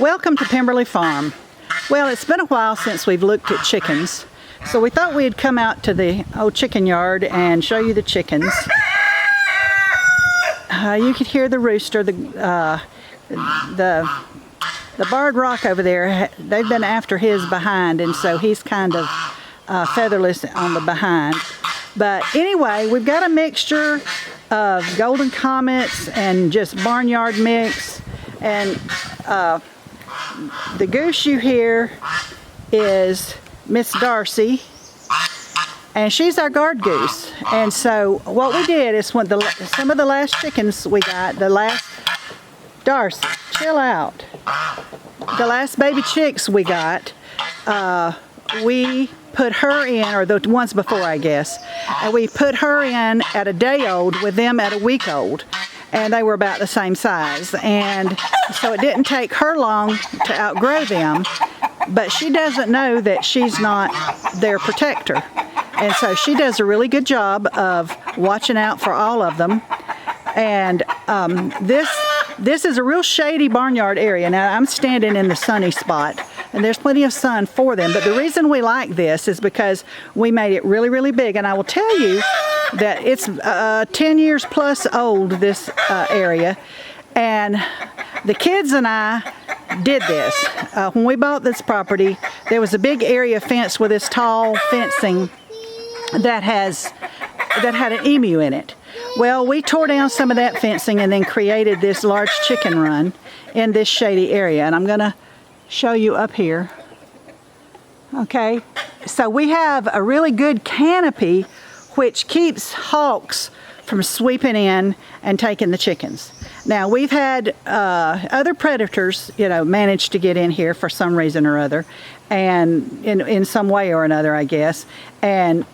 Welcome to Pemberley Farm. Well, it's been a while since we've looked at chickens, so we thought we'd come out to the old chicken yard and show you the chickens. You could hear the rooster, the barred rock over there. They've been after his behind, and so he's kind of featherless on the behind. But anyway, we've got a mixture of golden comets and just barnyard mix, and the goose you hear is Miss Darcy, and she's our guard goose. And so what we did is when some of the last chickens we got, Darcy, chill out. The last baby chicks we got, we put her in, or the ones before I guess, and we put her in at a day old with them at a week old. And they were about the same size, and so it didn't take her long to outgrow them, but she doesn't know that she's not their protector, and so she does a really good job of watching out for all of them. And this is a real shady barnyard area. Now I'm standing in the sunny spot, and there's plenty of sun for them, but the reason we like this is because we made it really big. And I will tell you that it's 10 years plus old, this area, and the kids and I did this. When we bought this property, there was a big area fence with this tall fencing that had an emu in it. Well, we tore down some of that fencing and then created this large chicken run in this shady area, and I'm gonna show you up here. Okay, so we have a really good canopy which keeps hawks from sweeping in and taking the chickens. Now, we've had other predators, manage to get in here for some reason or other, and in some way or another, I guess, and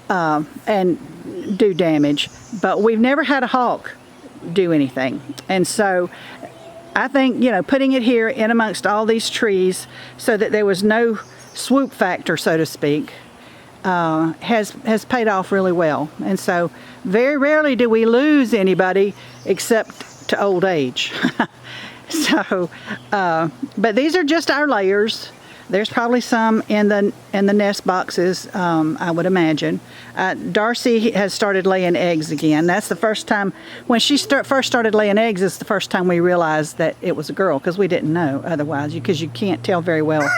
do damage. But we've never had a hawk do anything. And so I think, putting it here in amongst all these trees so that there was no swoop factor, so to speak, has paid off really well. And so very rarely do we lose anybody except to old age. So, but these are just our layers. There's probably some in the nest boxes, I would imagine. Darcy has started laying eggs again. That's the first time, when she first started laying eggs, it's the first time we realized that it was a girl, because we didn't know otherwise, because you can't tell very well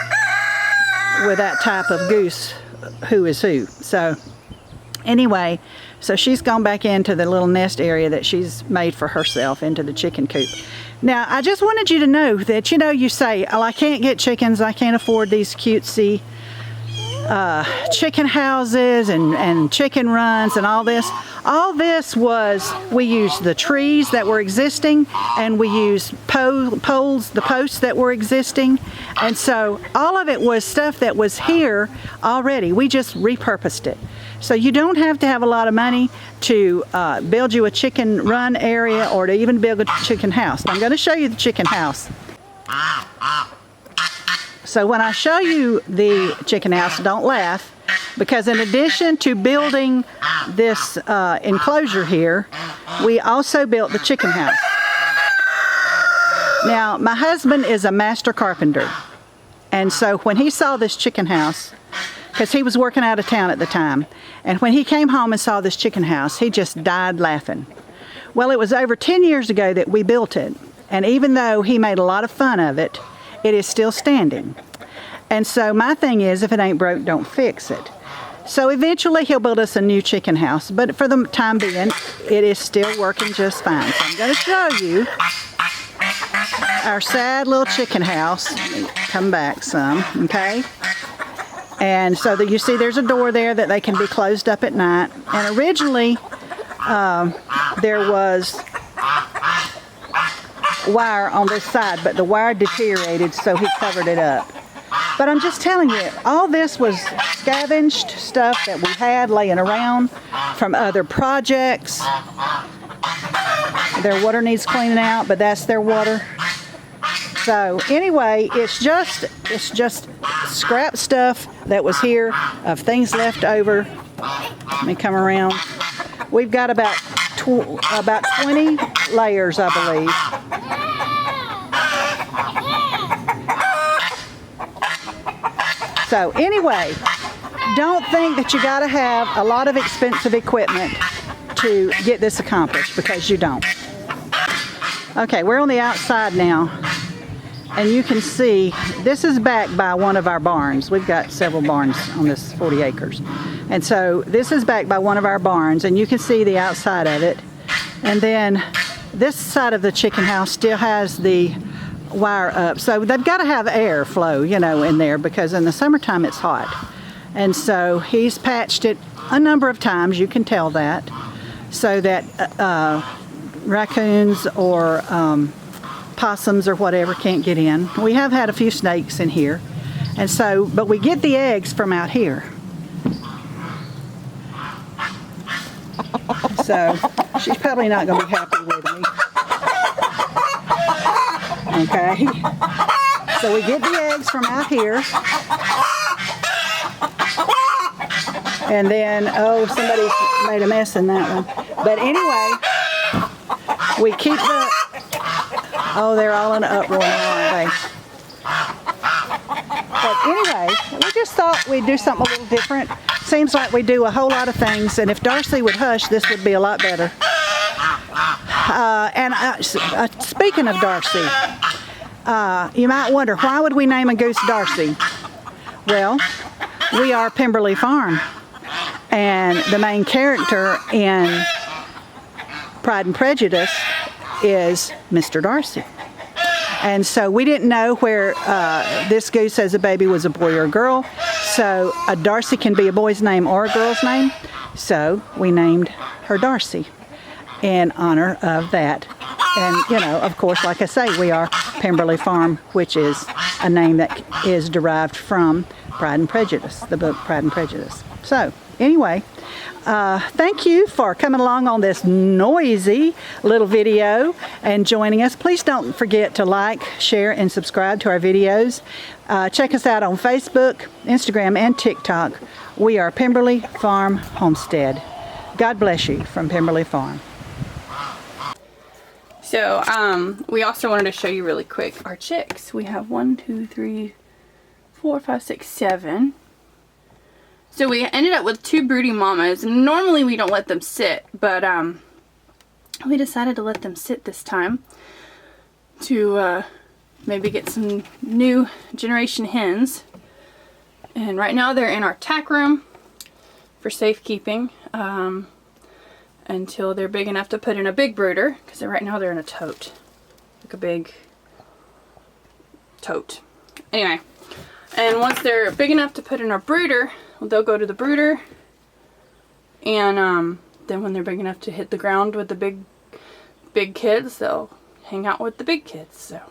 with that type of goose who is who. So anyway, so she's gone back into the little nest area that she's made for herself, into the chicken coop. Now, I just wanted you to know that, you say, oh, I can't get chickens, I can't afford these cutesy chicken houses and chicken runs and all this. All this was, we used the trees that were existing, and we used the posts that were existing. And so all of it was stuff that was here already. We just repurposed it. So you don't have to have a lot of money to build you a chicken run area or to even build a chicken house. I'm going to show you the chicken house. So when I show you the chicken house, don't laugh, because in addition to building this enclosure here, we also built the chicken house. Now, my husband is a master carpenter, and so when he saw this chicken house, because he was working out of town at the time, and when he came home and saw this chicken house, he just died laughing. Well, it was over 10 years ago that we built it, and even though he made a lot of fun of it, it is still standing. And so my thing is, if it ain't broke, don't fix it. So eventually he'll build us a new chicken house, but for the time being, it is still working just fine. So I'm going to show you our sad little chicken house. Let me come back some, okay? And so that you see there's a door there that they can be closed up at night. And originally there was wire on this side, but the wire deteriorated, so he covered it up. But I'm just telling you, all this was scavenged stuff that we had laying around from other projects. Their water needs cleaning out, but that's their water. So anyway, it's just scrap stuff that was here of things left over. Let me come around. We've got about 20 layers, I believe. So anyway, don't think that you got to have a lot of expensive equipment to get this accomplished, because you don't. Okay, we're on the outside now, and you can see this is backed by one of our barns. We've got several barns on this 40 acres. And so this is backed by one of our barns, and you can see the outside of it. And then this side of the chicken house still has the wire up. So they've got to have air flow, you know, in there, because in the summertime it's hot. And so he's patched it a number of times, you can tell that, so that raccoons or possums or whatever can't get in. We have had a few snakes in here. And so, but we get the eggs from out here. So she's probably not going to be happy with me. Okay. So we get the eggs from out here. And then, oh, somebody made a mess in that one. But anyway, we keep the, oh, they're all in an uproar now, aren't they? But anyway, we just thought we'd do something a little different. Seems like we do a whole lot of things, and if Darcy would hush, this would be a lot better. Speaking of Darcy, you might wonder, why would we name a goose Darcy? Well, we are Pemberley Farm, and the main character in Pride and Prejudice is Mr. Darcy. And so we didn't know where this goose as a baby was a boy or a girl. So a Darcy can be a boy's name or a girl's name. So we named her Darcy in honor of that. And, you know, of course, like I say, we are Pemberley Farm, which is a name that is derived from Pride and Prejudice, the book Pride and Prejudice. So anyway, thank you for coming along on this noisy little video and joining us. Please don't forget to like, share, and subscribe to our videos. Check us out on Facebook, Instagram, and TikTok. We are Pemberley Farm Homestead. God bless you from Pemberley Farm. So, we also wanted to show you really quick our chicks. We have 1, 2, 3, 4, 5, 6, 7. So we ended up with 2 broody mamas. Normally we don't let them sit, but we decided to let them sit this time to maybe get some new generation hens. And right now they're in our tack room for safekeeping until they're big enough to put in a big brooder, because right now they're in a tote, like a big tote. Anyway, and once they're big enough to put in our brooder, they'll go to the brooder, and then when they're big enough to hit the ground with the big kids, they'll hang out with the big kids. So.